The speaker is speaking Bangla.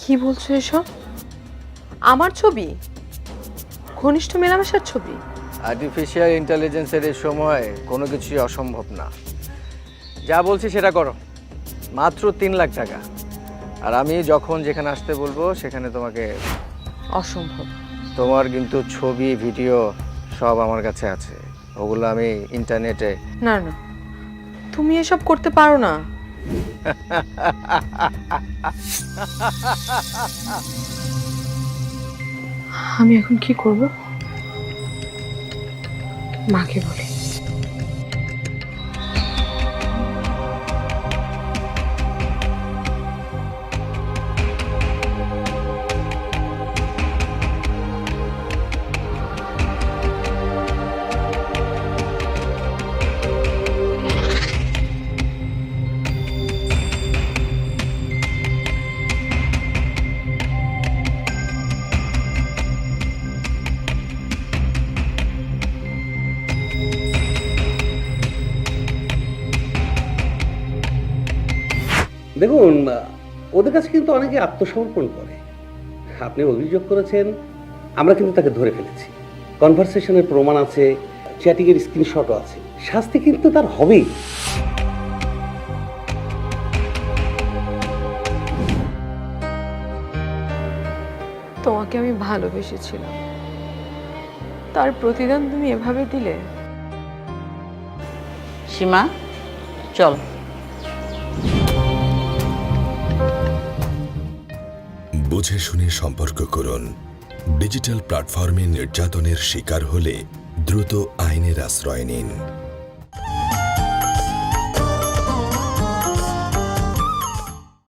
কি বলছো এসব? আমার ছবি? ঘনিষ্ঠ মেলামেশার ছবি? আর্টিফিশিয়াল ইন্টেলিজেন্সের এই সময় কোনো কিছুই অসম্ভব না। যা বলছি সেটা করো। মাত্র 3 লাখ টাকা, আর আমি যখন যেখানে আসতে বলবো সেখানে তোমাকে। অসম্ভব। তোমার কিন্তু ছবি ভিডিও সব আমার কাছে আছে, ওগুলো আমি ইন্টারনেটে। না না, তুমি এসব করতে পারো না। আমি এখন কি করব? মাকে বলি। দেখুন, ওদের কাছে কিন্তু অনেকে আত্মসমর্পণ করে। আপনি অভিযোগ করেছেন, আমরা কিন্তু তাকে ধরে ফেলেছি। কনভারসেশনের প্রমাণ আছে, চ্যাটিংয়ের স্ক্রিনশটও আছে। শাস্তি কিন্তু তার হবেই। তোমাকে আমি ভালোবেসেছিলাম, তার প্রতিদান তুমি এভাবে দিলে? সীমা, চল। বুঝে শুনে সম্পর্ক করুন। ডিজিটাল প্ল্যাটফর্মে নির্যাতনের শিকার হলে দ্রুত আইনের আশ্রয় নিন।